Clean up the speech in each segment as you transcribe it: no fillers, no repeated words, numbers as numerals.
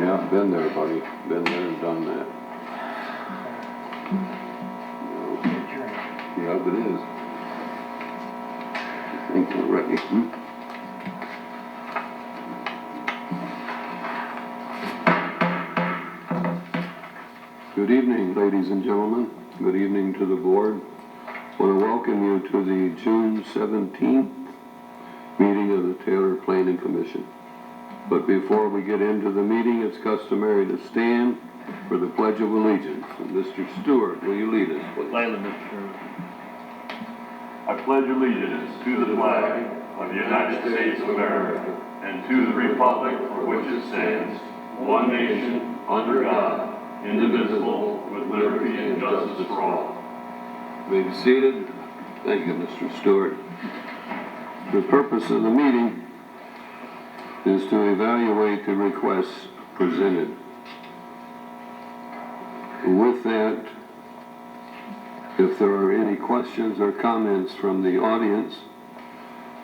Yeah, been there, buddy. Been there and done that. Yeah, it is. I think we're ready. Good evening, ladies and gentlemen. Good evening to the board. I want to welcome you to the June 17th meeting of the Taylor Planning Commission. But before we get into the meeting, it's customary to stand for the Pledge of Allegiance. And Mr. Stewart, will you lead us, please? Gladly, Mr. Chairman. I pledge allegiance to the flag of the United States of America and to the republic for which it stands, one nation, under God, indivisible, with liberty and justice for all. You may be seated. Thank you, Mr. Stewart. The purpose of the meeting is to evaluate the requests presented. With that, if there are any questions or comments from the audience,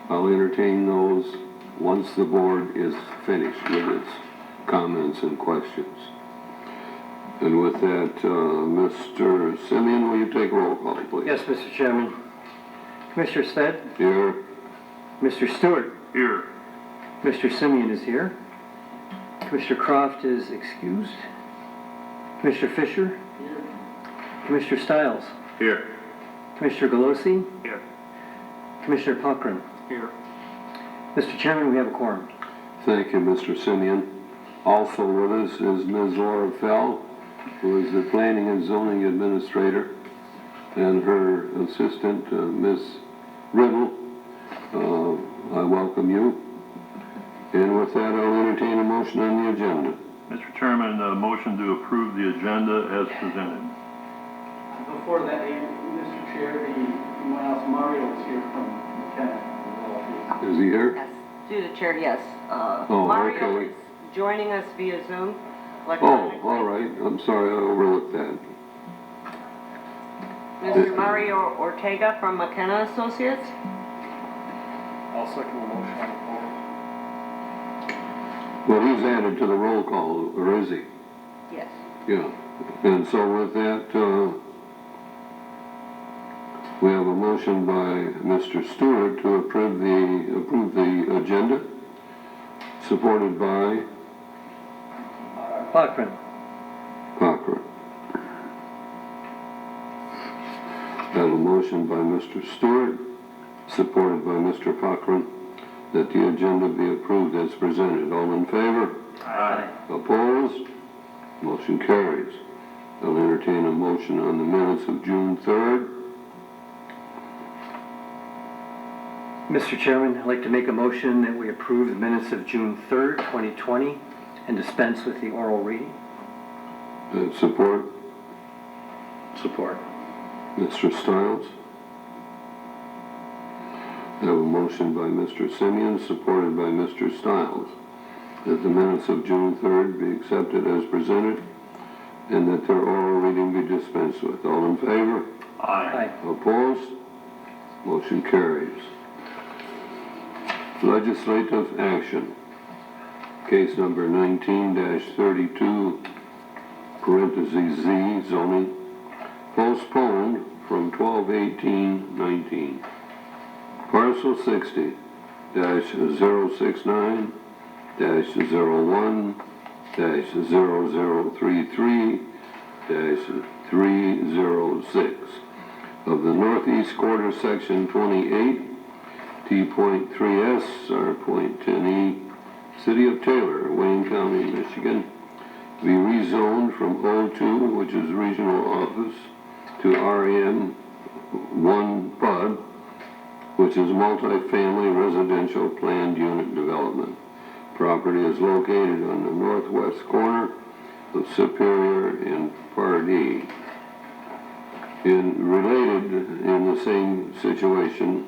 I'll entertain those once the board is finished with its comments and questions. And with that, Mr. Simeon, will you take roll call, please? Yes, Mr. Chairman. Commissioner Sved? Here. Mr. Stewart? Here. Mr. Simeon is here. Commissioner Croft is excused. Commissioner Fisher? Here. Commissioner Stiles? Here. Commissioner Galosi? Here. Commissioner Puckren? Here. Mr. Chairman, we have a quorum. Thank you, Mr. Simeon. Also with us is Ms. Laura Fell, who is the Planning and Zoning Administrator, and her assistant, Ms. Riddle. I welcome you. And with that, I'll entertain a motion on the agenda. Mr. Chairman, a motion to approve the agenda as presented. Before that, Mr. Chair, Mario is here from McKenna. Is he here? Yes, through the chair, yes. Mario okay. is joining us via Zoom Oh, electronically. all right. I'm sorry, I overlooked that. Mr. Mario Ortega from McKenna Associates. I'll second the motion on the floor. Well, he's added to the roll call, or is he? Yes. Yeah. And so with that, we have a motion by Mr. Stewart to approve the agenda, supported by Puckren? Cochran. I have a motion by Mr. Stewart, supported by Mr. Cochran, that the agenda be approved as presented. All in favor? Aye. Opposed? Motion carries. I'll entertain a motion on the minutes of June 3rd. Mr. Chairman, I'd like to make a motion that we approve the minutes of June 3rd, 2020, and dispense with the oral reading. Support? Support. Mr. Stiles? I have a motion by Mr. Simeon, supported by Mr. Stiles, that the minutes of June 3rd be accepted as presented, and that their oral reading be dispensed with. All in favor? Aye. Opposed? Motion carries. Legislative action. Case number 19-32, parentheses Z, zoning, postponed from 12/18/19. Parcel 60-069-0033-306 of the Northeast Quarter, Section 28, T.3S, R.10E, City of Taylor, Wayne County, Michigan, be rezoned from O2, which is Regional Office, to RM1 PUD, which is Multifamily Residential Planned Unit Development. Property is located on the northwest corner of Superior and Pardee. Related in the same situation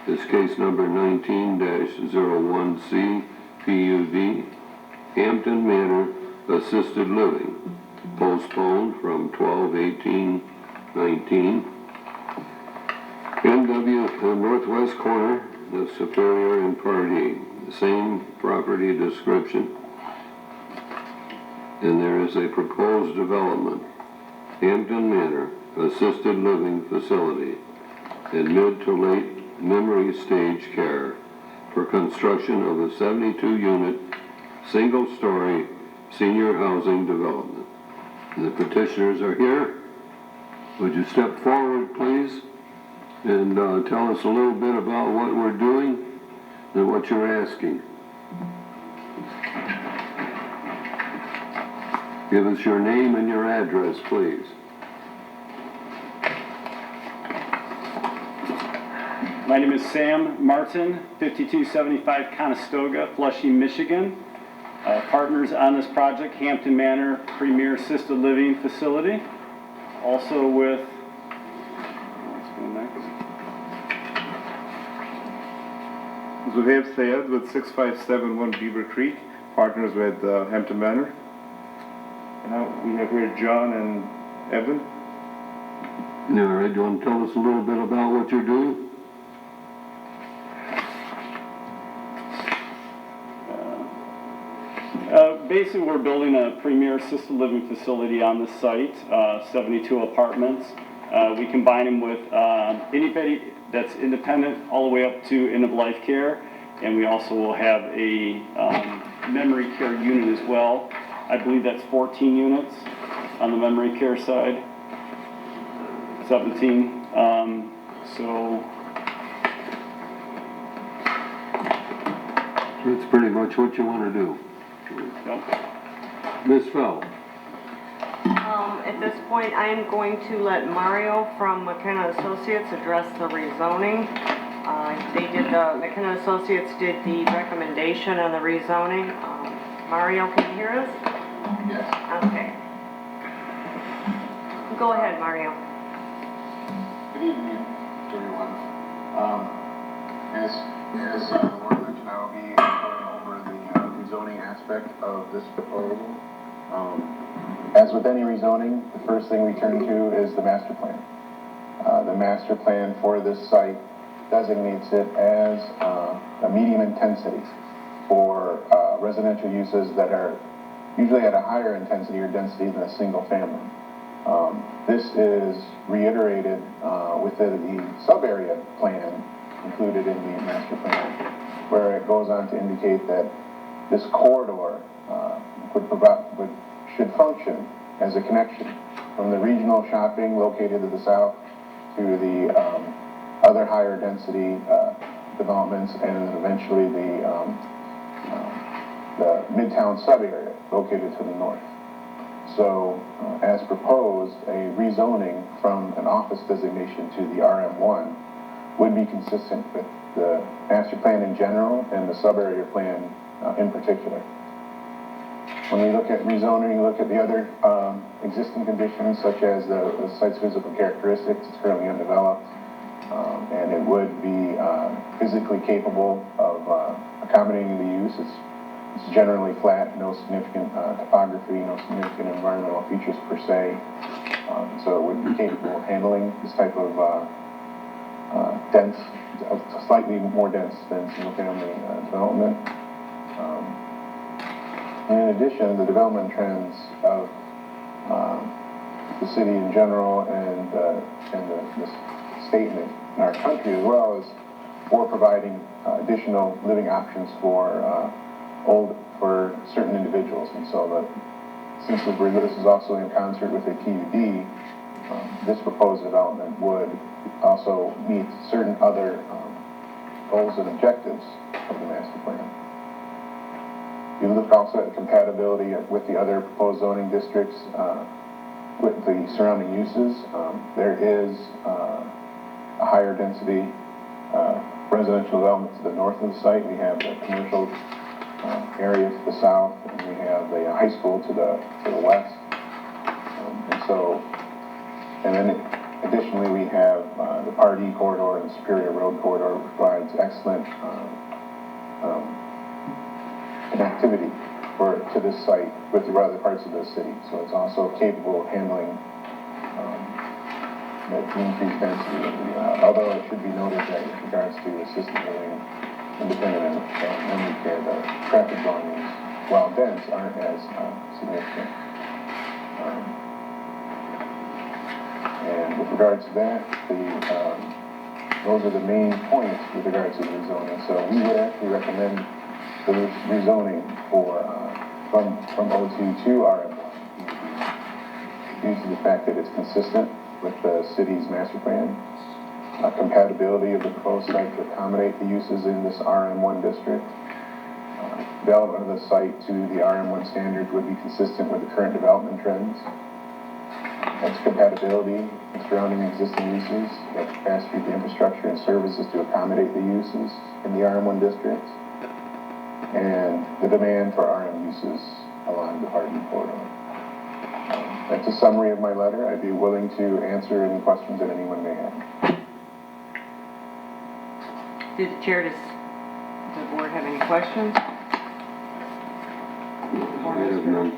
is case number 19-01C PUD, Hampton Manor Assisted Living, postponed from 12/18/19. NW, the northwest corner of Superior and Pardee. The same property description. and there is a proposed development, Hampton Manor, assisted living facility, and mid to late memory stage care for construction of a 72-unit, single-story senior housing development. The petitioners are here. Would you step forward, please, and tell us a little bit about what we're doing and what you're asking? Give us your name and your address, please. My name is Sam Martin, 5275 Conestoga, Flushing, Michigan. Partners on this project, Hampton Manor Premier Assisted Living Facility. Also with, let's go next. Zuhair Sayed with 6571 Beaver Creek, partners with Hampton Manor. And now we have here John and Evan. All right, do you want to tell us a little bit about what you're doing? Basically, we're building a premier assisted living facility on the site, 72 apartments. We combine them with anybody that's independent all the way up to end-of-life care, and we also will have a memory care unit as well. I believe that's 14 units on the memory care side, 17. That's pretty much what you want to do. Yep. Ms. Fell. At this point, I am going to let Mario from McKenna Associates address the rezoning. McKenna Associates did the recommendation on the rezoning. Mario, can you hear us? Yes. Okay. Go ahead, Mario. Good evening, everyone. As Laura mentioned, I will be going over the rezoning aspect of this proposal. As with any rezoning, the first thing we turn to is the master plan. The master plan for this site designates it as a medium intensity for residential uses that are usually at a higher intensity or density than a single family. This is reiterated within the sub-area plan included in the master plan, where it goes on to indicate that this corridor should function as a connection from the regional shopping located to the south to the other higher density developments, and then eventually the Midtown sub-area located to the north. So, as proposed, a rezoning from an office designation to the RM1 would be consistent with the master plan in general and the sub-area plan in particular. When we look at rezoning, we look at the other existing conditions, such as the site's physical characteristics. It's currently undeveloped, and it would be physically capable of accommodating the use. It's generally flat, no significant topography, no significant environmental features per se. So it would be capable of handling this type of dense, slightly more dense than single-family development. In addition, the development trends of the city in general and the state and our country, as well as for providing additional living options for certain individuals. And so since this is also in concert with a PUD, this proposed development would also meet certain other goals and objectives of the master plan. You look also at compatibility with the other proposed zoning districts with the surrounding uses. There is a higher density residential development to the north of the site. We have the commercial area to the south, and we have the high school to the west. And then additionally we have the Pardee corridor and Superior Road corridor, which provides excellent connectivity to this site with the other parts of the city. So it's also capable of handling the increased density. Although it should be noted that with regards to assisted living, independent and memory care, the traffic volumes while dense, aren't as significant. And with regard to that, those are the main points with regard to the rezoning. So we would actually recommend the rezoning for, from O2 to RM1 due to the fact that it's consistent with the city's master plan, compatibility of the proposed site to accommodate the uses in this RM1 district. Development of the site to the RM1 standards would be consistent with the current development trends. That's compatibility with surrounding existing uses, that capacity for infrastructure and services to accommodate the uses in the RM1 district, and the demand for RM uses along the Pardee corridor. That's a summary of my letter. I'd be willing to answer any questions that anyone may have. Does the board have any questions? I have none.